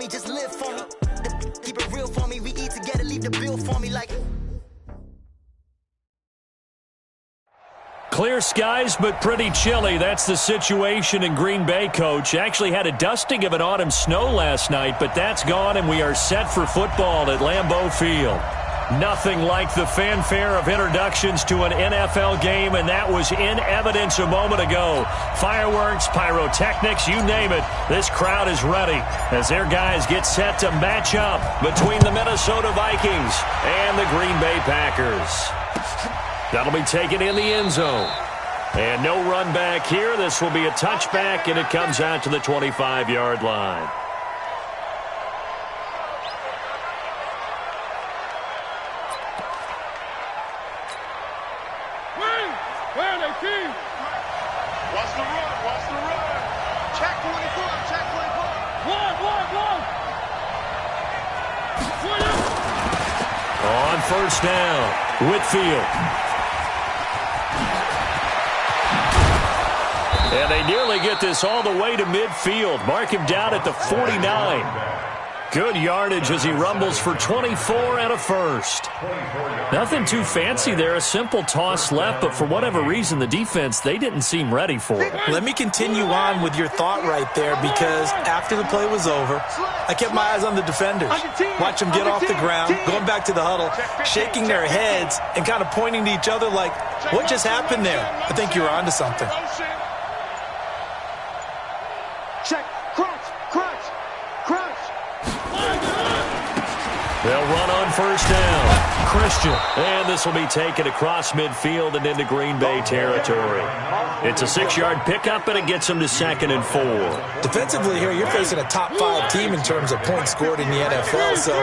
just live for me. Keep it real for me. We eat together, leave the bill for me like. Clear skies, but pretty chilly. That's the situation in Green Bay, Coach. Actually had a dusting of an autumn snow last night, but that's gone, and we are set for football at Lambeau Field. Nothing like the fanfare of introductions to an NFL game, and that was in evidence a moment ago. Fireworks, pyrotechnics, you name it. This crowd is ready as their guys get set to match up between the Minnesota Vikings and the Green Bay Packers. That'll be taken in the end zone. And no run back here. This will be a touchback, and it comes out to the 25-yard line. Watch the run, watch the run. Check 24, check 24. On first down, Whitfield. And they nearly get this all the way to midfield. Mark him down at the 49. Good yardage as he rumbles for 24 and a first. Nothing too fancy there. A simple toss left, but for whatever reason, the defense, they didn't seem ready for it. Let me continue on with your thought right there, because after the play was over, I kept my eyes on the defenders. Watch them get off the ground, going back to the huddle, shaking their heads, and kind of pointing to each other like, what just happened there? I think you're onto something. Check, crunch, crunch, crunch. They'll run on first down. Christian. And this will be taken across midfield and into Green Bay territory. It's a 6-yard pickup, and it gets them to 2nd and 4. Defensively here, you're facing a top-5 team in terms of points scored in the NFL. So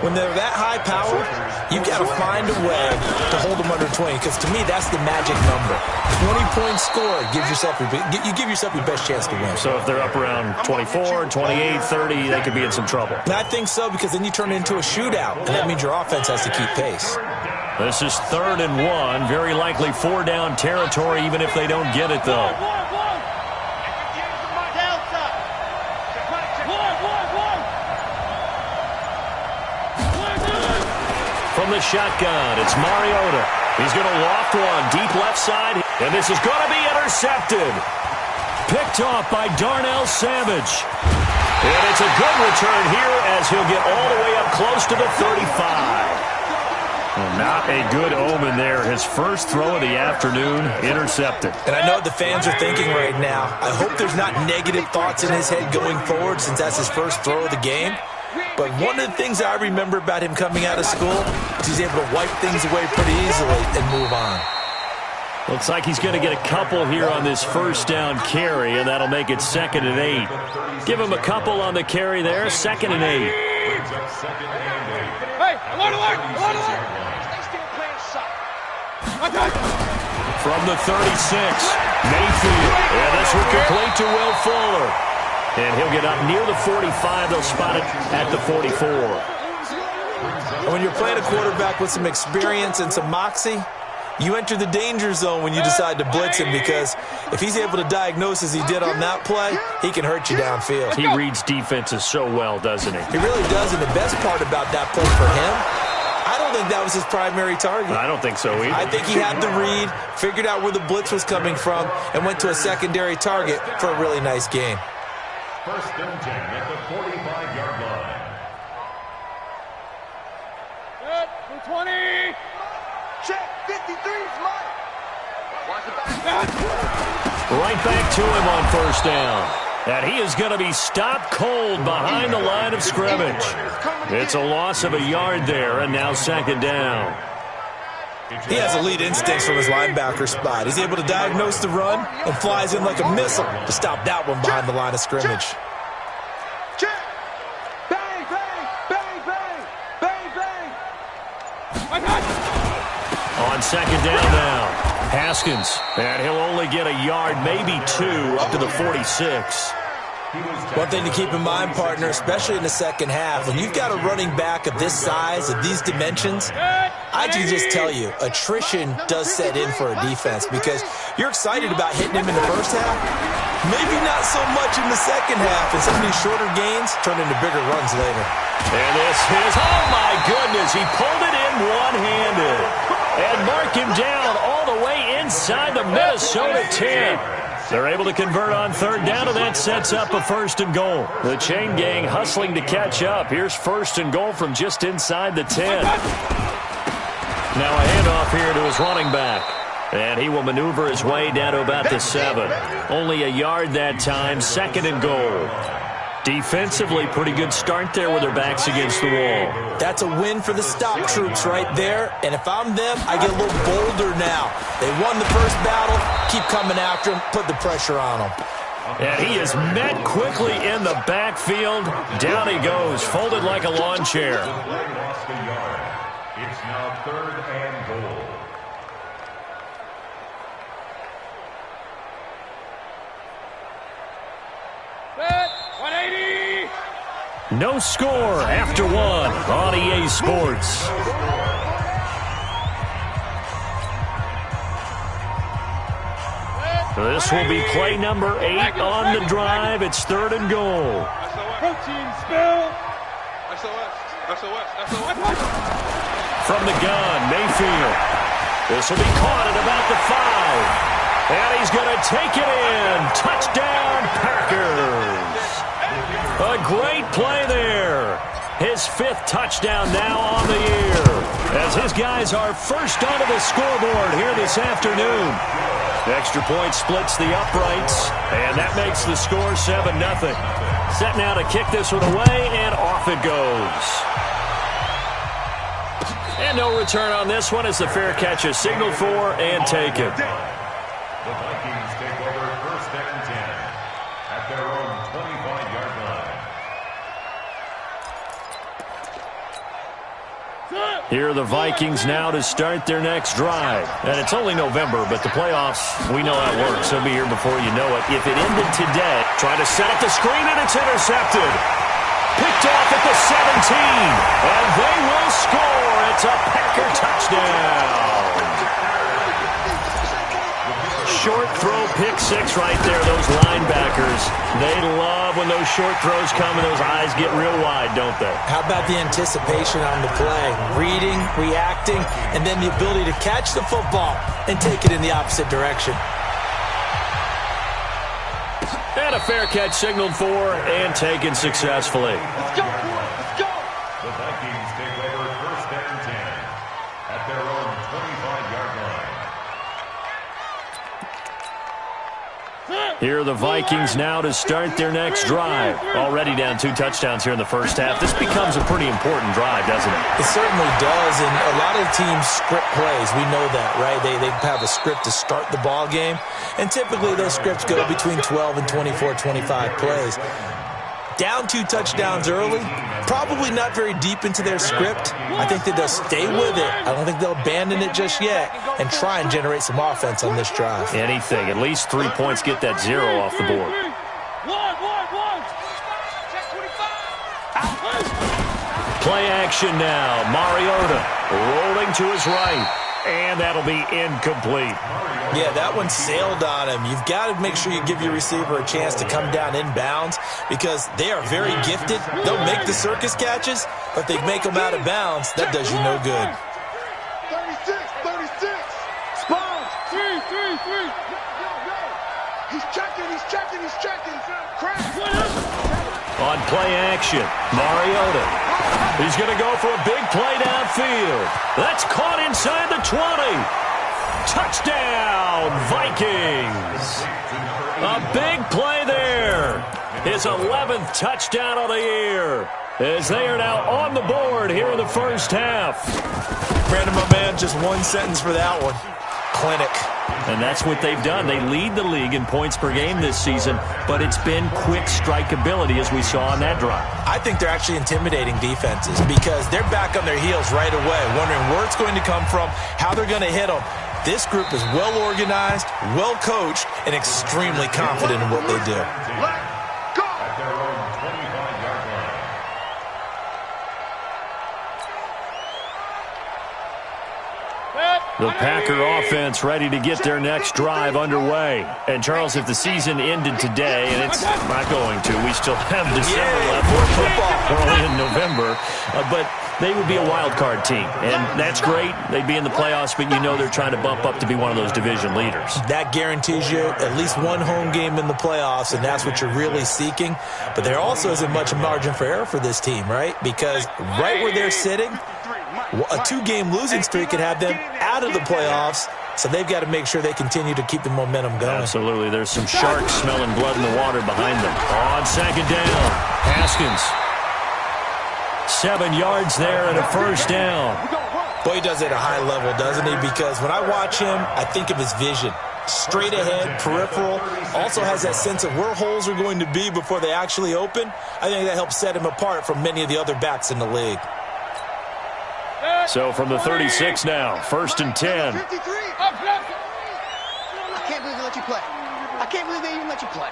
when they're that high-powered, you've got to find a way to hold them under 20, because to me, that's the magic number. 20 points scored gives yourself you give yourself your best chance to win. So if they're up around 24, 28, 30, they could be in some trouble. And I think so, because then you turn it into a shootout, and that means your offense has to keep pace. This is 3rd and 1. Very likely 4-down territory, even if they don't get it, though. From the shotgun, it's Mariota. He's going to loft one deep left side, and this is going to be intercepted. Picked off by Darnell Savage. And it's a good return here as he'll get all the way up close to the 35. Well, not a good omen there. His first throw of the afternoon, intercepted. And I know what the fans are thinking right now. I hope there's not negative thoughts in his head going forward, since that's his first throw of the game. But one of the things I remember about him coming out of school is he's able to wipe things away pretty easily and move on. Looks like he's going to get a couple here on this first down carry, and that'll make it 2nd and 8. Give him a couple on the carry there, 2nd and 8. Hey, alert! From the 36, Mayfield. And this will complete to Will Fuller. And he'll get up near the 45. They'll spot it at the 44. And when you're playing a quarterback with some experience and some moxie, you enter the danger zone when you decide to blitz him, because if he's able to diagnose as he did on that play, he can hurt you downfield. He reads defenses so well, doesn't he? He really does, and the best part about that play for him, I don't think that was his primary target. I don't think so either. I think he had the read, figured out where the blitz was coming from, and went to a secondary target for a really nice gain. First and 10 at the 45-yard line. Good, 20. Check, 53's mine. Watch the back. Right back to him on first down. And he is going to be stopped cold behind the line of scrimmage. It's a loss of a yard there, and now 2nd down. He has elite instincts from his linebacker spot. He's able to diagnose the run and flies in like a missile to stop that one behind the line of scrimmage. Check. Bang, bang, bang, bang, bang, bang. On 2nd down now, Haskins. And he'll only get a yard, maybe 2, up to the 46. One thing to keep in mind, partner, especially in the second half, when you've got a running back of this size, of these dimensions, I can just tell you, attrition does set in for a defense, because you're excited about hitting him in the first half, Maybe not so much in the second half, and some of these shorter gains turn into bigger runs later. And this is, oh my goodness, he pulled it in one-handed. And mark him down all the way inside the Minnesota 10. They're able to convert on third down, and that sets up a 1st and goal. The chain gang hustling to catch up. Here's 1st and goal from just inside the 10. Now a handoff here to his running back. And he will maneuver his way down to about the 7. Only a yard that time, 2nd and goal. Defensively, pretty good start there with their backs against the wall. That's a win for the stop troops right there. And if I'm them, I get a little bolder now. They won the first battle. Keep coming after them. Put the pressure on them. And he is met quickly in the backfield. Down he goes, folded like a lawn chair. It's now 3rd and goal. No score after 1 on EA Sports. This will be play number 8 on the drive. It's 3rd and goal. From the gun, Mayfield. This will be caught at about the 5. And he's going to take it in. Touchdown, Packers. A great play there. His 5th touchdown now on the year. As his guys are first onto the scoreboard here this afternoon. Extra point splits the uprights, and that makes the score 7-0. Set now to kick this one away, and off it goes. And no return on this one as the fair catch is signaled for and taken. The Vikings take over 1st and 10 at their own 25-yard line. Here are the Vikings now to start their next drive. And it's only November, but the playoffs, we know how it works. They'll be here before you know it. If it ended today, try to set up the screen, and it's intercepted. Picked off at the 17. And they will score. It's a Packer touchdown. Short throw, pick 6 right there. Those linebackers, they love when those short throws come and those eyes get real wide, don't they? How about the anticipation on the play? Reading, reacting, and then the ability to catch the football and take it in the opposite direction. And a fair catch signaled for and taken successfully. Let's go, let's go. The Vikings take over 1st and 10 at their own 25-yard line. Here are the Vikings now to start their next drive. Already down 2 touchdowns here in the first half. This becomes a pretty important drive, doesn't it? It certainly does, and a lot of teams script plays. We know that, right? They have a script to start the ball game, and typically those scripts go between 12 and 24, 25 plays. Down 2 touchdowns early, probably not very deep into their script. I think that they'll stay with it. I don't think they'll abandon it just yet and try and generate some offense on this drive. Anything. At least 3 points, get that 0 off the board. Play action now. Mariota rolling to his right. And that'll be incomplete. Yeah, that one sailed on him. You've got to make sure you give your receiver a chance to come down inbounds because they are very gifted. They'll make the circus catches, but they make them out of bounds. That does you no good. 36. Sponge. 3. He's checking. Crack. On play action, Mariota. He's going to go for a big play downfield. That's caught inside the 20. Touchdown, Vikings. A big play there. His 11th touchdown of the year. As they are now on the board here in the first half. Brandon, my man, just one sentence for that one. Clinic. And that's what they've done. They lead the league in points per game this season, but it's been quick strikeability as we saw on that drive. I think they're actually intimidating defenses because they're back on their heels right away, wondering where it's going to come from, how they're going to hit them. This group is well organized, well coached, and extremely confident in what they do. Let's go. At their own 25-yard line. The Packer offense ready to get their next drive underway. And, Charles, if the season ended today, and it's not going to, we still have December left. More football. We're only in November. But they would be a wild card team. And that's great. They'd be in the playoffs, but you know they're trying to bump up to be one of those division leaders. That guarantees you at least one home game in the playoffs, and that's what you're really seeking. But there also isn't much margin for error for this team, right? Because right where they're sitting, a 2-game losing streak could have them out of the playoffs, so they've got to make sure they continue to keep the momentum going. Absolutely. There's some sharks smelling blood in the water behind them. On second down, Haskins. 7 yards there and a first down. Boy, he does it at a high level, doesn't he? Because when I watch him, I think of his vision. Straight ahead, peripheral, also has that sense of where holes are going to be before they actually open. I think that helps set him apart from many of the other backs in the league. So from the 36 now, 1st and 10. I can't believe they let you play. I can't believe they even let you play.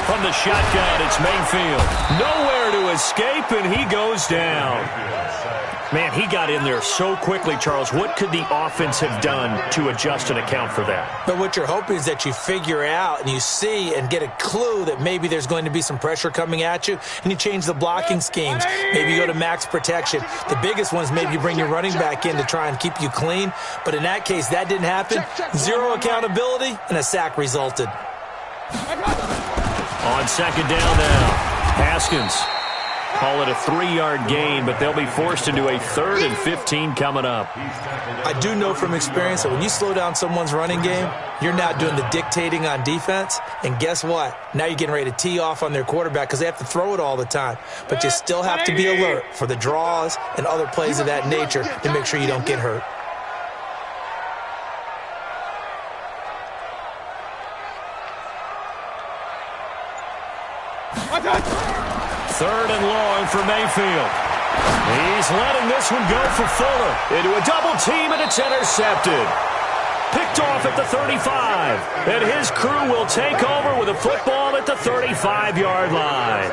From the shotgun, it's Mayfield. Nowhere to escape, and he goes down. Man, he got in there so quickly, Charles. What could the offense have done to adjust and account for that? But what you're hoping is that you figure out and you see and get a clue that maybe there's going to be some pressure coming at you, and you change the blocking schemes. Maybe you go to max protection. The biggest one is maybe you bring your running back in to try and keep you clean. But in that case, that didn't happen. Zero accountability, and a sack resulted. On second down now, Haskins. Call it a 3-yard gain, but they'll be forced into a 3rd and 15 coming up. I do know from experience that when you slow down someone's running game, you're now doing the dictating on defense. And guess what? Now you're getting ready to tee off on their quarterback because they have to throw it all the time. But you still have to be alert for the draws and other plays of that nature to make sure you don't get hurt. Third and long for Mayfield. He's letting this one go for Fuller. Into a double team, and it's intercepted. Picked off at the 35. And his crew will take over with a football at the 35-yard line.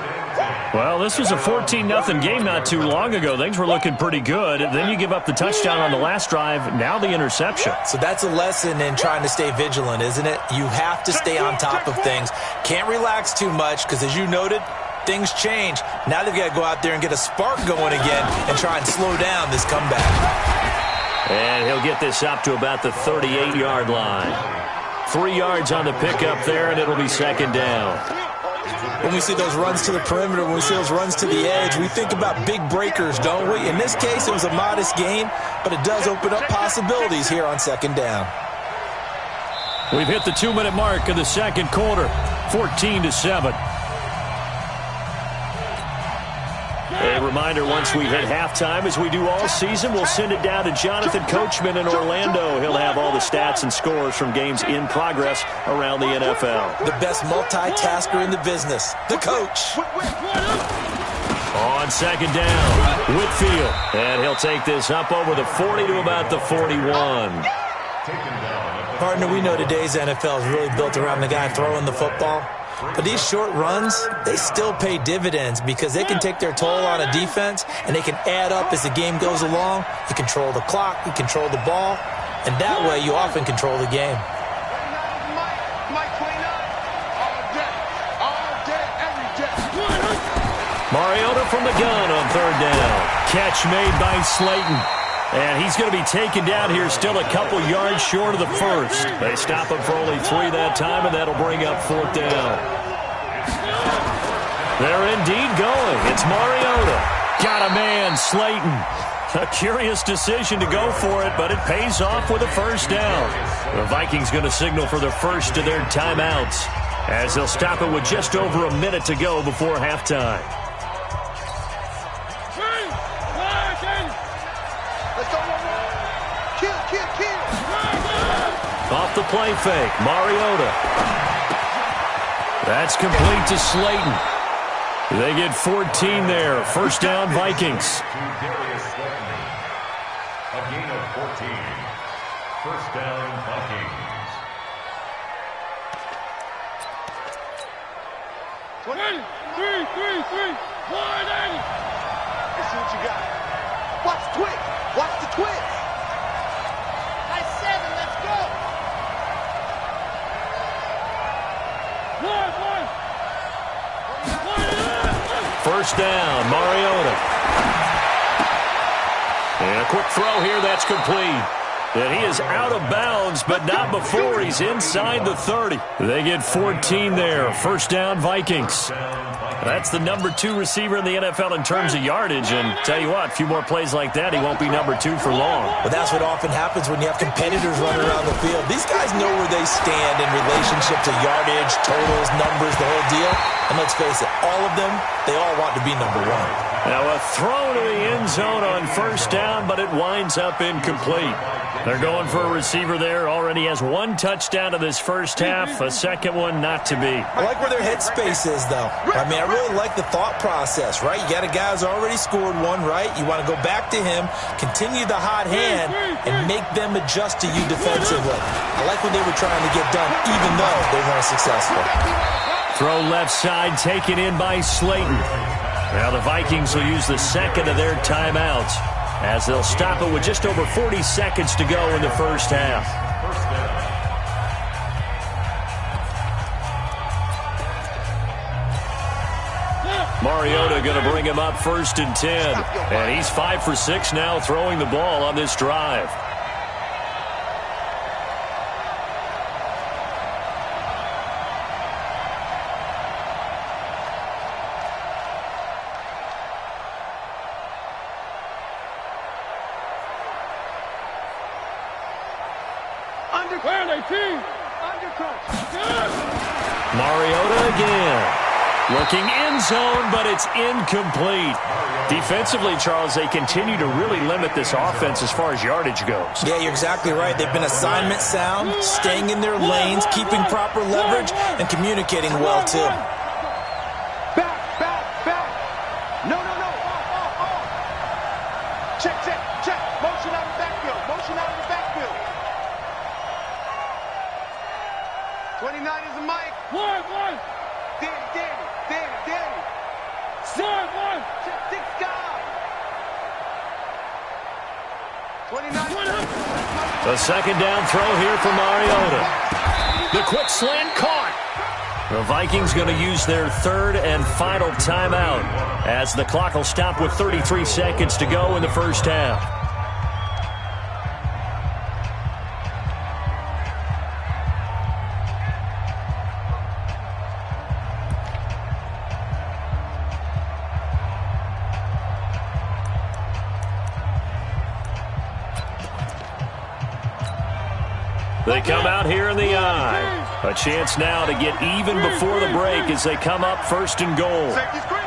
Well, this was a 14-0 game not too long ago. Things were looking pretty good. Then you give up the touchdown on the last drive. Now the interception. So that's a lesson in trying to stay vigilant, isn't it? You have to stay on top of things. Can't relax too much because, as you noted, things change. Now they've got to go out there and get a spark going again and try and slow down this comeback. And he'll get this up to about the 38-yard line. 3 yards on the pickup there, and it'll be second down. When we see those runs to the perimeter, when we see those runs to the edge, we think about big breakers, don't we? In this case, it was a modest gain, but it does open up possibilities here on second down. We've hit the 2-minute mark of the second quarter, 14-7. A reminder, once we hit halftime, as we do all season, we'll send it down to Jonathan Coachman in Orlando. He'll have all the stats and scores from games in progress around the NFL. The best multitasker in the business, the coach. On second down, Whitfield. And he'll take this up over the 40 to about the 41. Partner, we know today's NFL is really built around the guy throwing the football. But these short runs, they still pay dividends because they can take their toll on a defense and they can add up as the game goes along. You control the clock, you control the ball, and that way you often control the game. Mariota from the gun on third down. Catch made by Slayton. And he's going to be taken down here still a couple yards short of the first. They stop him for only 3 that time, and that'll bring up fourth down. They're indeed going. It's Mariota. Got a man, Slayton. A curious decision to go for it, but it pays off with a first down. The Vikings going to signal for the first of their timeouts as they'll stop it with just over a minute to go before halftime. Off the play fake, Mariota. That's complete to Slayton. They get 14 there. First down, Vikings. A gain of 14. First down, Vikings. 180. Let's see what you got. Watch the twist. Watch the twist. Nice 7. Let's go. First down, Mariota. And a quick throw here, that's complete. And he is out of bounds, but not before he's inside the 30. They get 14 there. First down, Vikings. That's the number 2 receiver in the NFL in terms of yardage. And tell you what, a few more plays like that, he won't be number 2 for long. Well, that's what often happens when you have competitors running around the field. These guys know where they stand in relationship to yardage, totals, numbers, the whole deal. And let's face it, all of them, they all want to be number 1. Now a throw to the end zone on first down, but it winds up incomplete. They're going for a receiver there. Already has 1 touchdown in this first half. A second one not to be. I like where their headspace is, though. I mean, I really like the thought process, right? You got a guy who's already scored 1, right? You want to go back to him, continue the hot hand, and make them adjust to you defensively. I like what they were trying to get done, even though they weren't successful. Throw left side, taken in by Slayton. Now the Vikings will use the second of their timeouts as they'll stop it with just over 40 seconds to go in the first half. Mariota going to bring him up 1st and 10. And he's 5 for 6 now throwing the ball on this drive. Mariota again. Looking end zone, but it's incomplete. Defensively, Charles, they continue to really limit this offense as far as yardage goes. Yeah, you're exactly right. They've been assignment sound, staying in their lanes, keeping proper leverage, and communicating well, too. Back. No. Check. Motion out of the backfield. 29 is a mic. One. Danny. Six guys. 29. The second down throw here for Mariota. The quick slant caught. The Vikings going to use their 3rd and final timeout as the clock will stop with 33 seconds to go in the first half. They come out here in the eye. A chance now to get even before the break as they come up 1st and goal. Check it back.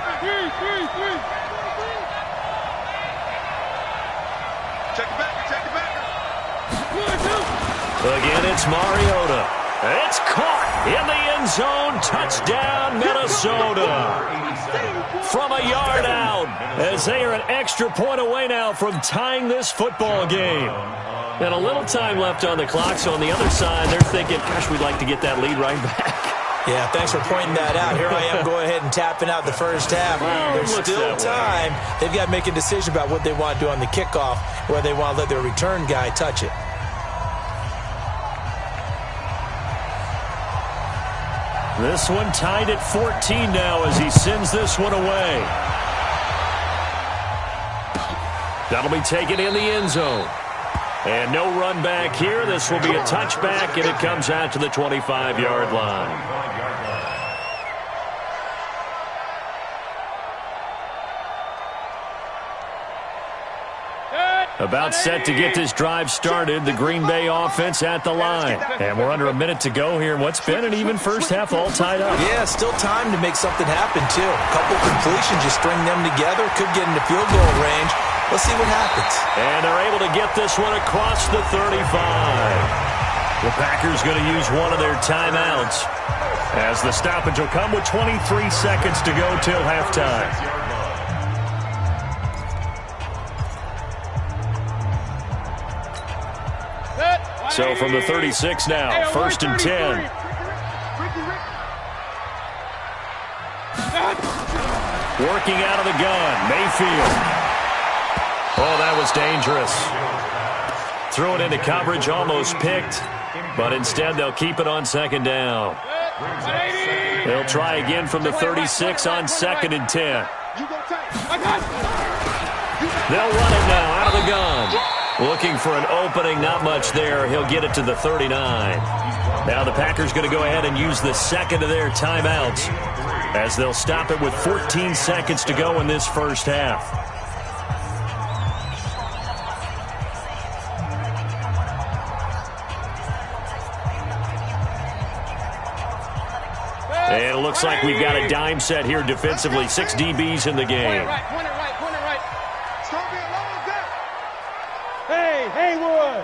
Again, it's Mariota. It's caught in the end zone. Touchdown, Minnesota. From a yard out as they are an extra point away now from tying this football game. And a little time left on the clock, so on the other side, they're thinking, gosh, we'd like to get that lead right back. Yeah, thanks for pointing that out. Here I am going ahead and tapping out the first half. There's still time. They've got to make a decision about what they want to do on the kickoff, whether they want to let their return guy touch it. This one tied at 14 now as he sends this one away. That'll be taken in the end zone. And no run back here. This will be a touchback, and it comes out to the 25-yard line. About set to get this drive started, the Green Bay offense at the line. And we're under a minute to go here in what's been an even first half, all tied up. Yeah, still time to make something happen, too. A couple completions, you string them together, could get into field goal range. Let's see what happens. And they're able to get this one across the 35. The Packers going to use one of their timeouts as the stoppage will come with 23 seconds to go till halftime. So from the 36 now, 1st and 10. Working out of the gun, Mayfield. Oh, that was dangerous. Threw it into coverage, almost picked, but instead they'll keep it on second down. They'll try again from the 36 on 2nd and 10. They'll run it now out of the gun. Looking for an opening, not much there. He'll get it to the 39. Now the Packers going to go ahead and use the second of their timeouts as they'll stop it with 14 seconds to go in this first half. And it looks like we've got a dime set here defensively. 6 DBs in the game. Right. Start being long down. Hey, Haywood.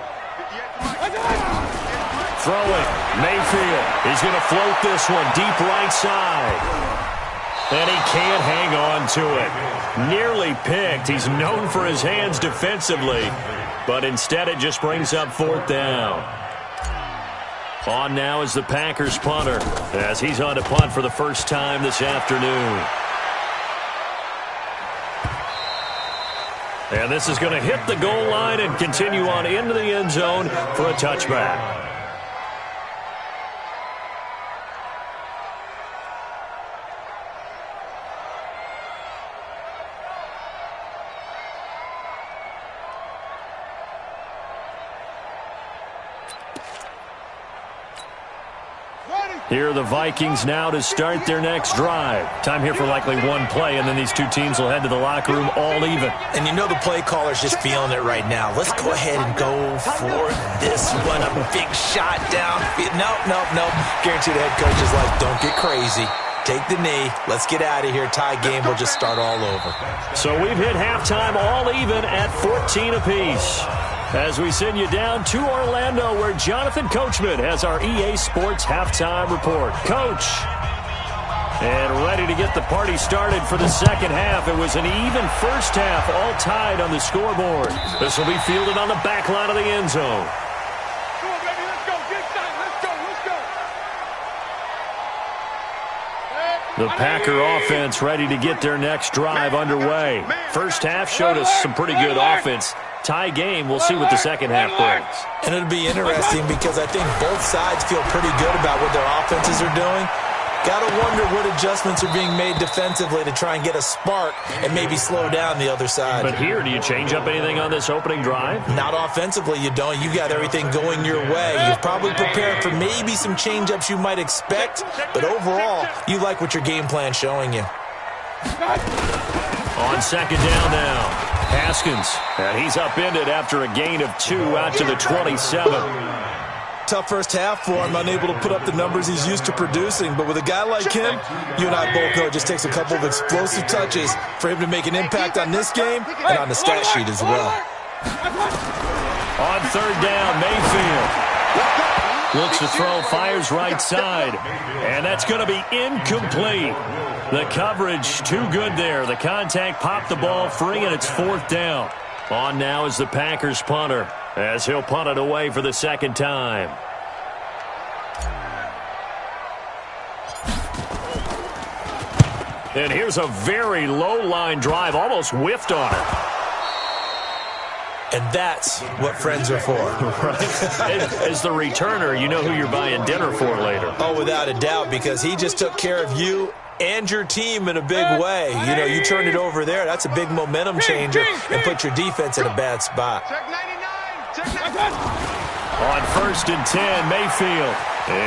Throwing. Mayfield. He's going to float this one deep right side. And he can't hang on to it. Nearly picked. He's known for his hands defensively. But instead it just brings up 4th down. On now is the Packers punter as he's on to punt for the first time this afternoon. And this is going to hit the goal line and continue on into the end zone for a touchback. Here are the Vikings now to start their next drive. Time here for likely one play, and then these two teams will head to the locker room all even. And you know the play caller's just feeling it right now. Let's go ahead and go for this one. A big shot down. Nope. Guarantee the head coach is like, don't get crazy. Take the knee. Let's get out of here. Tie game. We'll just start all over. So we've hit halftime all even at 14 apiece. As we send you down to Orlando, where Jonathan Coachman has our EA Sports Halftime Report. Coach, and ready to get the party started for the second half. It was an even first half, all tied on the scoreboard. This will be fielded on the back line of the end zone. Come on, baby, let's go. Get time. Let's go. The Packer offense ready to get their next drive underway. First half showed us some pretty good offense. Tie game. We'll see what the second half brings. And it'll be interesting because I think both sides feel pretty good about what their offenses are doing. Got to wonder what adjustments are being made defensively to try and get a spark and maybe slow down the other side. But here, do you change up anything on this opening drive? Not offensively, you don't. You got everything going your way. You've probably prepared for maybe some change-ups you might expect, but overall, you like what your game plan's showing you. On second down now. Haskins, and he's upended after a gain of 2 out to the 27. Tough first half for him, unable to put up the numbers he's used to producing. But with a guy like him, you and I both know it just takes a couple of explosive touches for him to make an impact on this game and on the stat sheet as well. On third down, Mayfield looks to throw, fires right side, and that's going to be incomplete. The coverage too good there. The contact popped the ball free, and it's 4th down. On now is the Packers punter as he'll punt it away for the second time. And here's a very low-line drive, almost whiffed on it. And that's what friends are for. Right. As the returner, you know who you're buying dinner for later. Oh, without a doubt, because he just took care of you and your team in a big way. You know, you turned it over there. That's a big momentum changer and put your defense in a bad spot. Check 99. On 1st and 10, Mayfield.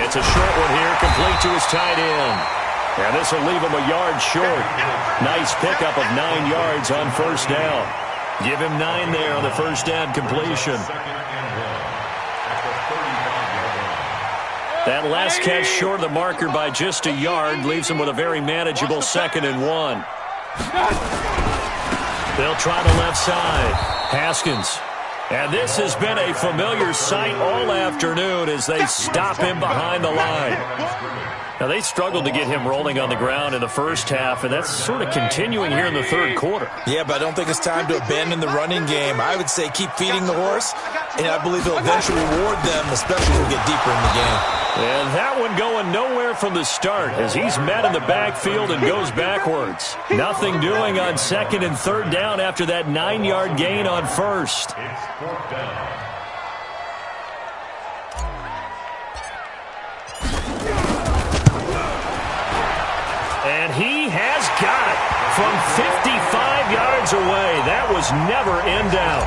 It's a short one here, complete to his tight end. And this will leave him a yard short. Nice pickup of 9 yards on first down. Give him 9 there on the first down completion. That last catch short of the marker by just a yard leaves him with a very manageable 2nd and 1. They'll try the left side. Haskins. And this has been a familiar sight all afternoon as they stop him behind the line. Now, they struggled to get him rolling on the ground in the first half, and that's sort of continuing here in the third quarter. Yeah, but I don't think it's time to abandon the running game. I would say keep feeding the horse, and I believe it'll eventually reward them, especially as we get deeper in the game. And that one going nowhere from the start as he's met in the backfield and goes backwards. Nothing doing on 2nd and 3rd down after that 9-yard gain on 1st. It's 4th down. And he has got it from 55 yards away. That was never in doubt.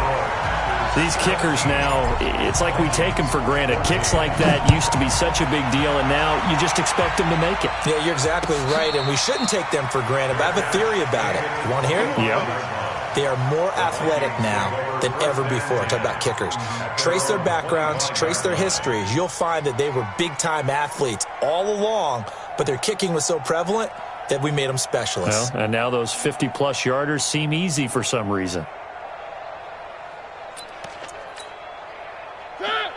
These kickers now, it's like we take them for granted. Kicks like that used to be such a big deal, and now you just expect them to make it. Yeah, you're exactly right, and we shouldn't take them for granted, but I have a theory about it. You want to hear it? Yep. They are more athletic now than ever before. Talk about kickers. Trace their backgrounds, trace their histories. You'll find that they were big-time athletes all along, but their kicking was so prevalent that we made them specialists. Well, and now those 50-plus yarders seem easy for some reason.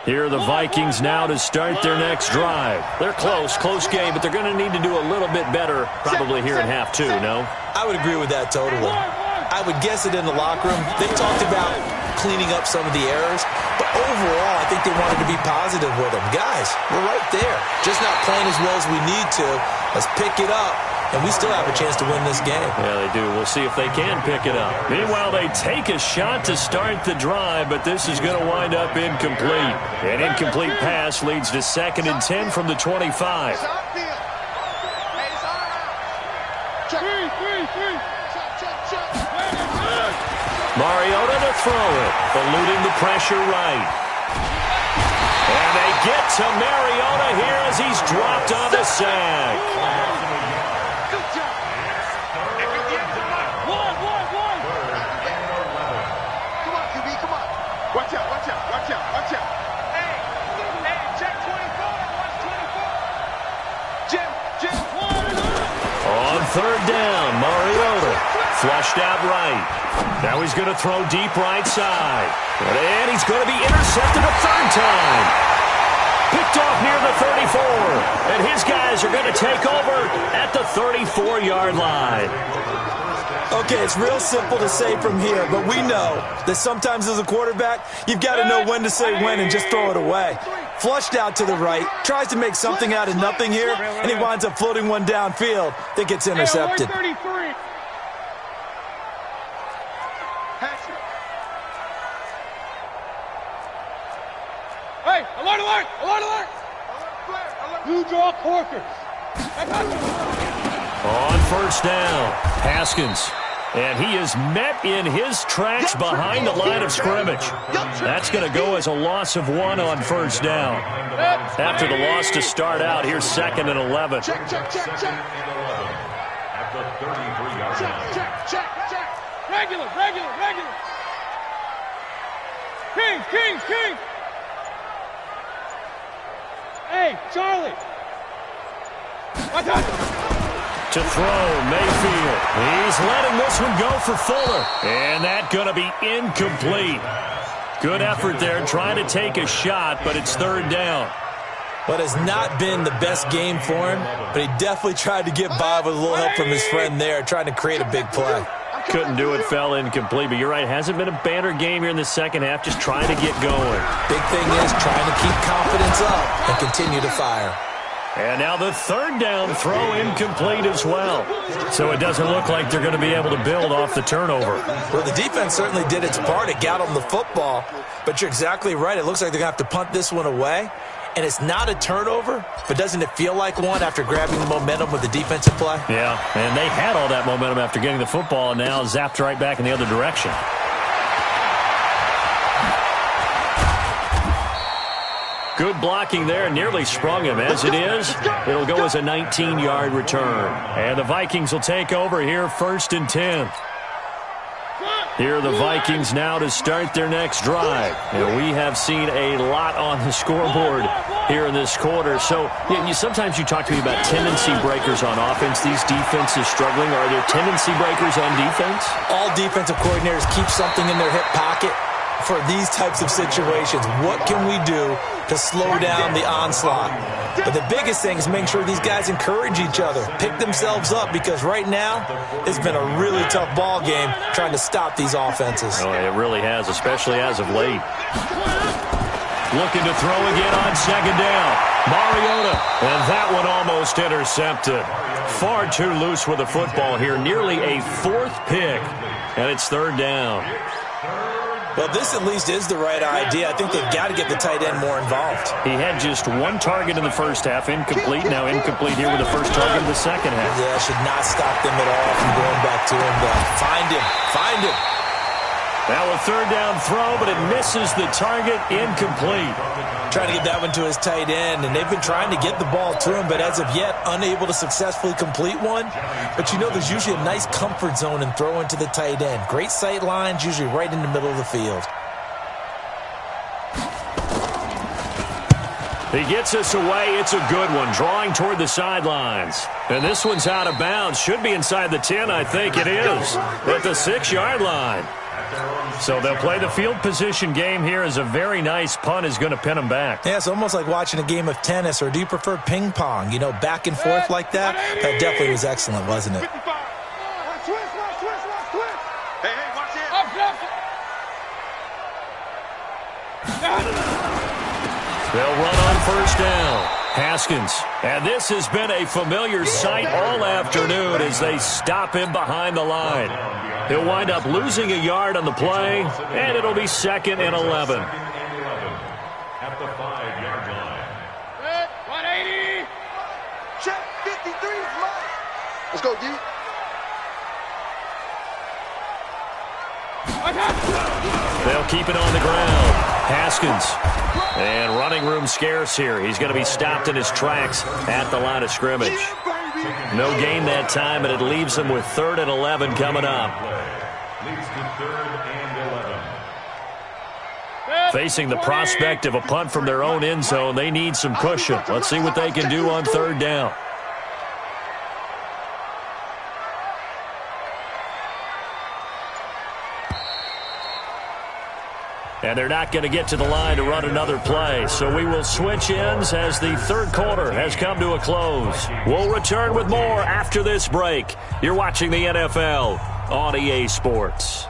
Here are the Vikings now to start their next drive. They're close game, but they're going to need to do a little bit better probably here in half 2, no? I would agree with that totally. I would guess it in the locker room. They talked about cleaning up some of the errors, but overall, I think they wanted to be positive with them. Guys, we're right there. Just not playing as well as we need to. Let's pick it up, and we still have a chance to win this game. Yeah, they do. We'll see if they can pick it up. Meanwhile, they take a shot to start the drive, but this is going to wind up incomplete. An incomplete pass leads to 2nd and 10 from the 25. Mariota to throw it, eluding the pressure right. And they get to Mariota here as he's dropped on the sack. Good job. Come on, QB, come on. Watch out. Hey, check 24. Watch 24. Jim. On 3rd down, Mariota flushed out right. Now he's going to throw deep right side. And he's going to be intercepted a 3rd time. Picked off near the 34. And his guys are going to take over at the 34-yard line. Okay, it's real simple to say from here, but we know that sometimes as a quarterback, you've got to know when to say when and just throw it away. Flushed out to the right, tries to make something out of nothing here, and he winds up floating one downfield that gets intercepted. Hey, alert! Blue draw corkers. On 1st down, Haskins. And he is met in his tracks behind the line of scrimmage. That's going to go as a loss of 1 on 1st down. After the loss to start out, here's 2nd and 11. Check. At the 33-yard line. Check. Regular. King. Hey, Charlie. Watch out. To throw, Mayfield. He's letting this one go for Fuller. And that's going to be incomplete. Good effort there, trying to take a shot, but it's 3rd down. What has not been the best game for him, but he definitely tried to get by with a little help from his friend there, trying to create a big play. Couldn't do it, fell incomplete. But you're right, hasn't been a banner game here in the second half, just trying to get going. Big thing is trying to keep confidence up and continue to fire. And now the 3rd down throw incomplete as well. So it doesn't look like they're going to be able to build off the turnover. Well, the defense certainly did its part. It got them the football. But you're exactly right. It looks like they're going to have to punt this one away. And it's not a turnover, but doesn't it feel like one after grabbing the momentum with the defensive play? Yeah, and they had all that momentum after getting the football and now zapped right back in the other direction. Good blocking there, nearly sprung him. As it is, it'll go as a 19-yard return. And the Vikings will take over here 1st and 10. Here are the Vikings now to start their next drive. And we have seen a lot on the scoreboard here in this quarter. So sometimes you talk to me about tendency breakers on offense. These defenses struggling. Are there tendency breakers on defense? All defensive coordinators keep something in their hip pocket for these types of situations. What can we do to slow down the onslaught? But the biggest thing is making sure these guys encourage each other, pick themselves up, because right now it's been a really tough ball game trying to stop these offenses. Oh, it really has, especially as of late. Looking to throw again on 2nd down. Mariota, and that one almost intercepted. Far too loose with the football here. Nearly a fourth pick, and it's third down. Well, this at least is the right idea. I think they've got to get the tight end more involved. He had just one target in the first half, incomplete. Now incomplete here with the first target in the second half. Yeah, should not stop them at all from going back to him. Find him. Find him. Now a third down throw, but it misses the target, incomplete. Trying to get that one to his tight end, and they've been trying to get the ball to him, but as of yet, unable to successfully complete one. But you know there's usually a nice comfort zone in throwing to the tight end. Great sight lines, usually right in the middle of the field. He gets us away. It's a good one, drawing toward the sidelines. And this one's out of bounds. Should be inside the 10, I think it is, at the 6-yard line. So they'll play the field position game here as a very nice punt is going to pin them back. Yeah, it's almost like watching a game of tennis, or do you prefer ping pong? You know, back and forth like that? That definitely was excellent, wasn't it? Hey, watch it. They'll run on first down. Haskins. And this has been a familiar sight all afternoon as they stop him behind the line. He'll wind up losing a yard on the play, and it'll be 2nd and 11. At the 5-yard line. 180. Check 53 is mine. Let's go, D. They'll keep it on the ground. Haskins. And running room scarce here. He's going to be stopped in his tracks at the line of scrimmage. No gain that time, and it leaves them with 3rd and 11 coming up. Leads to 3rd and 11. Facing the prospect of a punt from their own end zone, they need some cushion. Let's see what they can do on 3rd down. And they're not going to get to the line to run another play. So we will switch ends as the third quarter has come to a close. We'll return with more after this break. You're watching the NFL on EA Sports.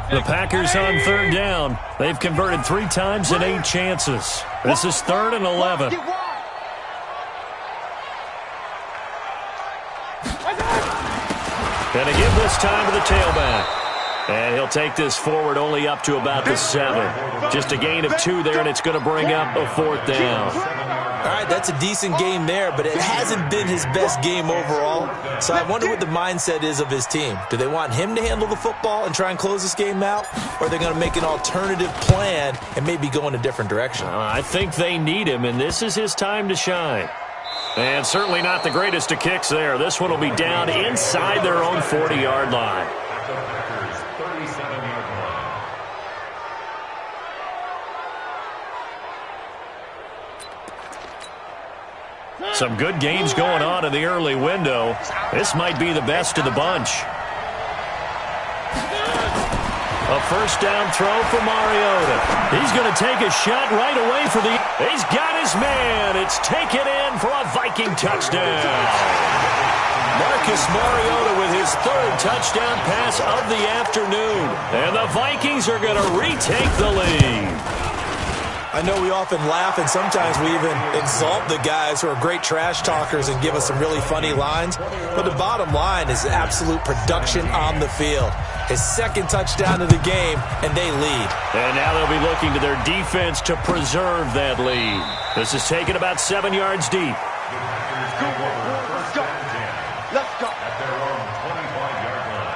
The Packers on 3rd down. They've converted 3 times in 8 chances. This is 3rd and 11. And they give this time to the tailback. And he'll take this forward only up to about the 7. Just a gain of 2 there, and it's going to bring up a 4th down. All right, that's a decent game there, but it hasn't been his best game overall. So I wonder what the mindset is of his team. Do they want him to handle the football and try and close this game out? Or are they going to make an alternative plan and maybe go in a different direction? I think they need him, and this is his time to shine. And certainly not the greatest of kicks there. This one will be down inside their own 40-yard line. At the Packers' 37-yard line. Some good games going on in the early window. This might be the best of the bunch. A first down throw for Mariota. He's going to take a shot right away for the... He's got his man. It's taken in for a Viking touchdown. Marcus Mariota with his 3rd touchdown pass of the afternoon. And the Vikings are going to retake the lead. I know we often laugh, and sometimes we even exalt the guys who are great trash talkers and give us some really funny lines. But the bottom line is absolute production on the field. His 2nd touchdown of the game, and they lead. And now they'll be looking to their defense to preserve that lead. This is taken about 7 yards deep. Let's go. At their own 25-yard line.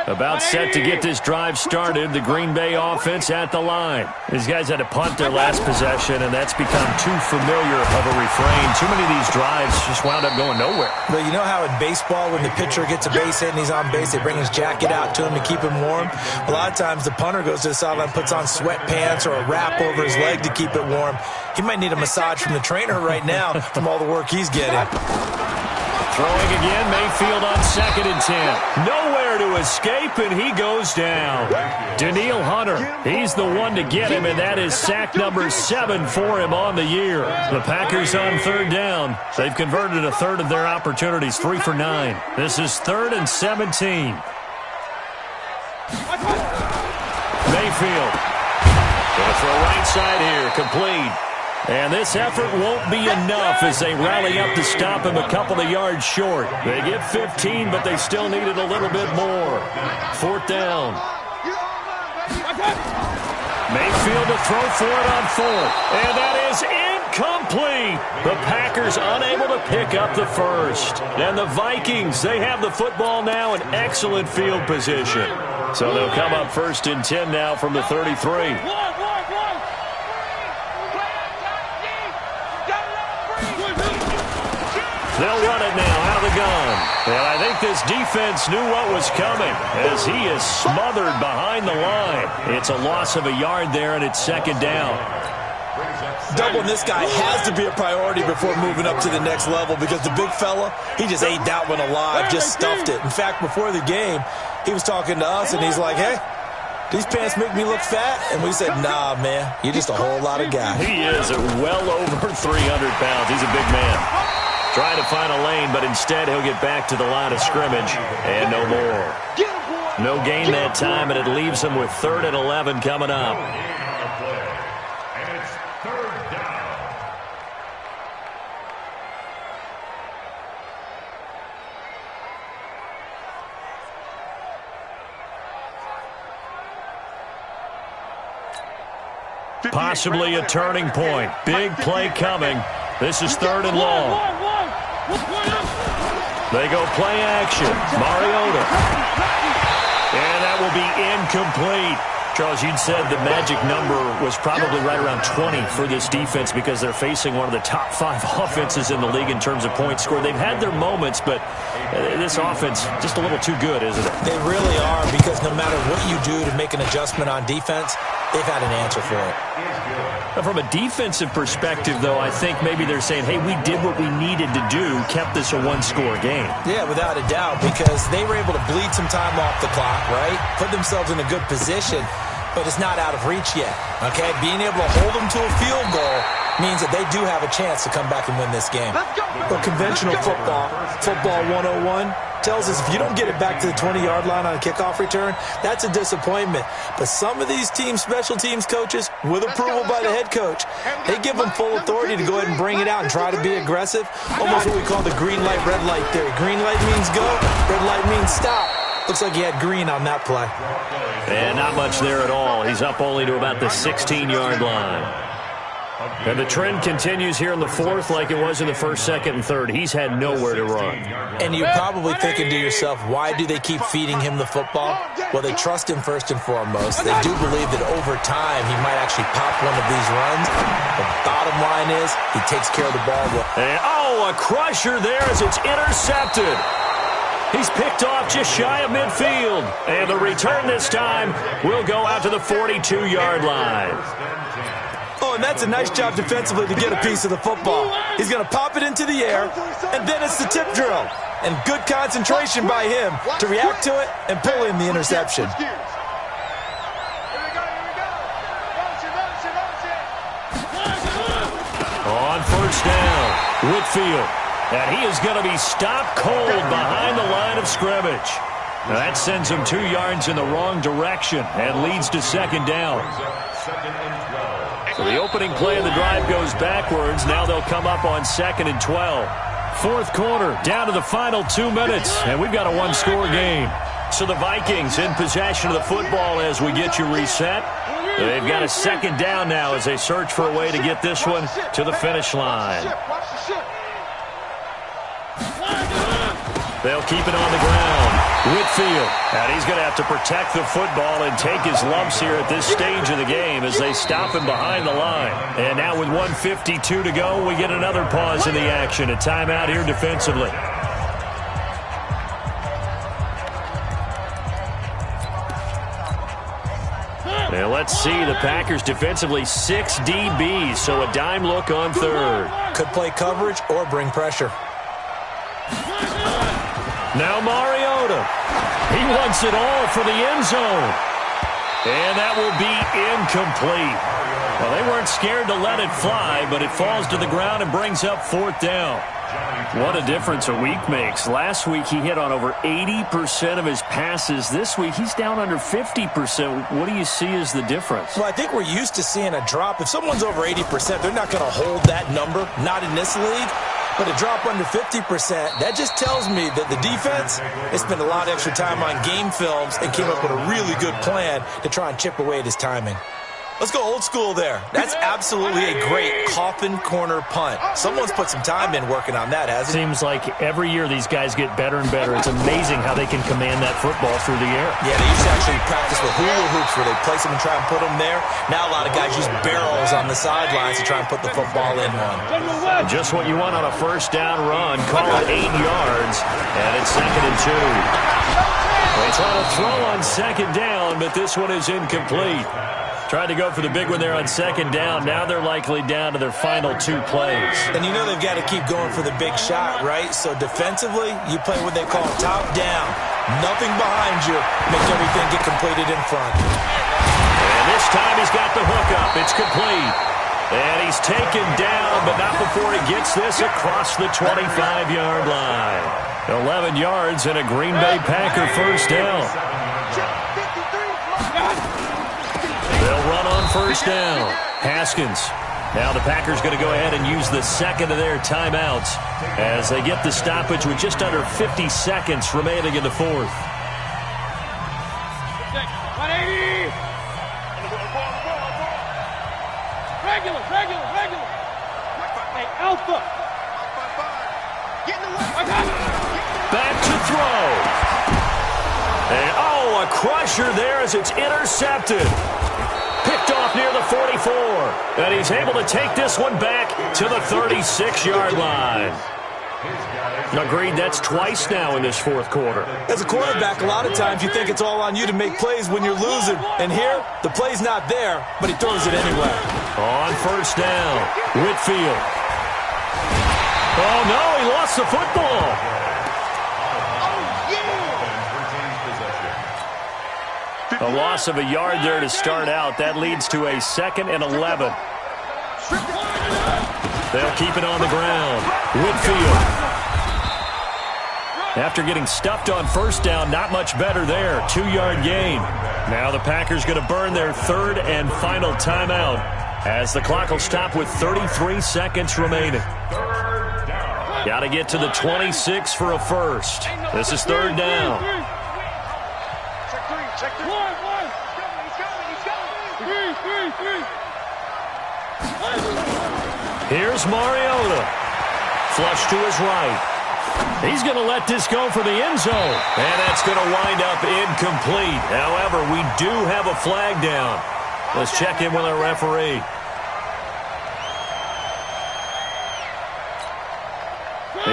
About set to get this drive started, the Green Bay offense at the line. These guys had to punt their last possession, and that's become too familiar of a refrain. Too many of these drives just wound up going nowhere. But you know how in baseball, when the pitcher gets a base hit and he's on base, they bring his jacket out to him to keep him warm? A lot of times the punter goes to the sideline, puts on sweatpants or a wrap over his leg to keep it warm. He might need a massage from the trainer right now from all the work he's getting. Throwing again, Mayfield on 2nd and 10. Nowhere to escape, and he goes down. Danielle Hunter, he's the one to get him, and that is sack number 7 for him on the year. The Packers on 3rd down. They've converted a third of their opportunities, 3 for 9. This is 3rd and 17. Mayfield. Gonna throw right side here, complete. And this effort won't be enough as they rally up to stop him a couple of yards short. They get 15, but they still needed a little bit more. 4th down. Mayfield to throw for it on 4th. And that is incomplete. The Packers unable to pick up the first. And the Vikings, they have the football now in excellent field position. So they'll come up 1st and 10 now from the 33. They'll run it now out of the gun. And I think this defense knew what was coming as he is smothered behind the line. It's a loss of a yard there, and it's 2nd down. Doubling this guy has to be a priority before moving up to the next level because the big fella, he just ate that one alive, just stuffed it. In fact, before the game, he was talking to us, and he's like, hey, these pants make me look fat? And we said, nah, man, you're just a whole lot of guy. He is well over 300 pounds. He's a big man. Trying to find a lane, but instead he'll get back to the line of scrimmage and no more. No gain that time, and it leaves him with 3rd and 11 coming up. And it's 3rd down. Possibly a turning point. Big play coming. This is 3rd and long. They go play action. Mariota. And that will be incomplete. Charles, you'd said the magic number was probably right around 20 for this defense because they're facing one of the top 5 offenses in the league in terms of points scored. They've had their moments, but this offense just a little too good, isn't it? They really are because no matter what you do to make an adjustment on defense, they've had an answer for it. From a defensive perspective, though, I think maybe they're saying, hey, we did what we needed to do, kept this a one-score game. Yeah, without a doubt, because they were able to bleed some time off the clock, right? Put themselves in a good position, but it's not out of reach yet, okay? Being able to hold them to a field goal means that they do have a chance to come back and win this game. Well, conventional football 101, tells us if you don't get it back to the 20-yard line on a kickoff return, that's a disappointment. But some of these special teams coaches, with approval by the head coach, they give them full authority to go ahead and bring it out and try to be aggressive. Almost what we call the green light, red light theory. Green light means go, red light means stop. Looks like he had green on that play. And not much there at all. He's up only to about the 16-yard line. And the trend continues here in the 4th like it was in the 1st, 2nd, and 3rd. He's had nowhere to run. And you're probably thinking to yourself, why do they keep feeding him the football? Well, they trust him first and foremost. They do believe that over time he might actually pop one of these runs. The bottom line is he takes care of the ball well. And, a crusher there as it's intercepted. He's picked off just shy of midfield. And the return this time will go out to the 42-yard line. Oh, and that's a nice job defensively to get a piece of the football. He's going to pop it into the air, and then it's the tip drill. And good concentration by him to react to it and pull in the interception. On 1st down, Whitfield. And he is going to be stopped cold behind the line of scrimmage. Now that sends him 2 yards in the wrong direction and leads to 2nd down. So the opening play of the drive goes backwards. Now they'll come up on 2nd and 12. 4th quarter, down to the final 2 minutes, and we've got a one-score game. So the Vikings in possession of the football as we get you reset. They've got a 2nd down now as they search for a way to get this one to the finish line. They'll keep it on the ground. Whitfield, and he's going to have to protect the football and take his lumps here at this stage of the game as they stop him behind the line. And now with 1:52 to go, we get another pause in the action. A timeout here defensively. Now let's see, the Packers defensively 6 DBs, so a dime look on 3rd. Could play coverage or bring pressure. Now Mariota. He wants it all for the end zone. And that will be incomplete. Well, they weren't scared to let it fly, but it falls to the ground and brings up 4th down. What a difference a week makes. Last week he hit on over 80% of his passes. This week he's down under 50%. What do you see as the difference? Well, I think we're used to seeing a drop. If someone's over 80%, they're not going to hold that number, not in this league. But a drop under 50%, that just tells me that the defense has spent a lot of extra time on game films and came up with a really good plan to try and chip away at his timing. Let's go old school there. That's absolutely a great coffin corner punt. Someone's put some time in working on that, hasn't it? Seems like every year these guys get better and better. It's amazing how they can command that football through the air. Yeah, they used to actually practice with hula hoops where they place them and try and put them there. Now a lot of guys use barrels on the sidelines to try and put the football in one. Just what you want on a 1st down run. Call it 8 yards, and it's 2nd and 2. They try to throw on 2nd down, but this one is incomplete. Tried to go for the big one there on 2nd down. Now they're likely down to their final 2 plays. And you know they've got to keep going for the big shot, right? So defensively, you play what they call top down. Nothing behind you. Make everything get completed in front. And this time he's got the hook up. It's complete. And he's taken down, but not before he gets this across the 25-yard line. 11 yards and a Green Bay Packer 1st down. They'll run on 1st down. Haskins. Now the Packers going to go ahead and use the 2nd of their timeouts as they get the stoppage with just under 50 seconds remaining in the 4th. 180. Regular. Hey, Alpha. Back to throw. And, a crusher there as it's intercepted. Picked off near the 44. And he's able to take this one back to the 36-yard line. Agreed, that's twice now in this 4th quarter. As a quarterback, a lot of times you think it's all on you to make plays when you're losing. And here, the play's not there, but he throws it anyway. On 1st down, Whitfield. Oh, no, he lost the football. A loss of a yard there to start out. That leads to a 2nd and 11. They'll keep it on the ground. Whitfield. After getting stuffed on 1st down, not much better there. 2-yard gain. Now the Packers going to burn their 3rd and final timeout as the clock will stop with 33 seconds remaining. Got to get to the 26 for a first. This is 3rd down. Check 3. Here's Mariota. Flush to his right. He's going to let this go for the end zone. And that's going to wind up incomplete. However, we do have a flag down. Let's check in with our referee.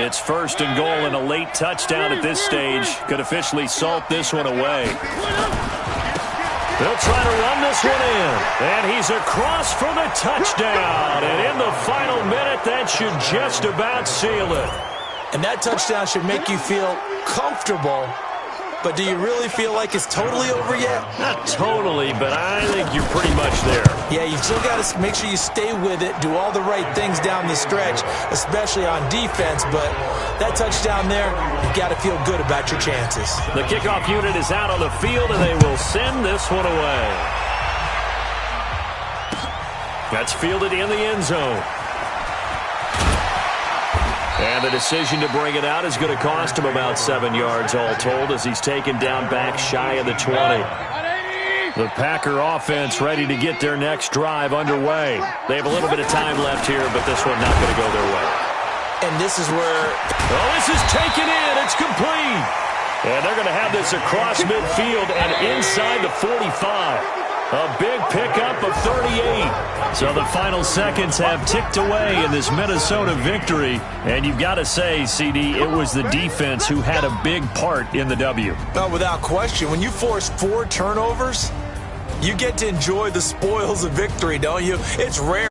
It's 1st and goal, and a late touchdown at this stage could officially salt this one away. They'll try to run this one in, and he's across for the touchdown. And in the final minute, that should just about seal it. And that touchdown should make you feel comfortable. But do you really feel like it's totally over yet? Not totally, but I think you're pretty much there. Yeah, you've still got to make sure you stay with it, do all the right things down the stretch, especially on defense. But that touchdown there, you've got to feel good about your chances. The kickoff unit is out on the field, and they will send this one away. That's fielded in the end zone. And the decision to bring it out is going to cost him about 7 yards all told as he's taken down back shy of the 20. The Packer offense ready to get their next drive underway. They have a little bit of time left here, but this one not going to go their way. And this is where... Oh, this is taken in. It's complete. And they're going to have this across midfield and inside the 45. A big pickup of 38. So the final seconds have ticked away in this Minnesota victory. And you've got to say, CD, it was the defense who had a big part in the W. Oh, without question. When you force 4 turnovers, you get to enjoy the spoils of victory, don't you? It's rare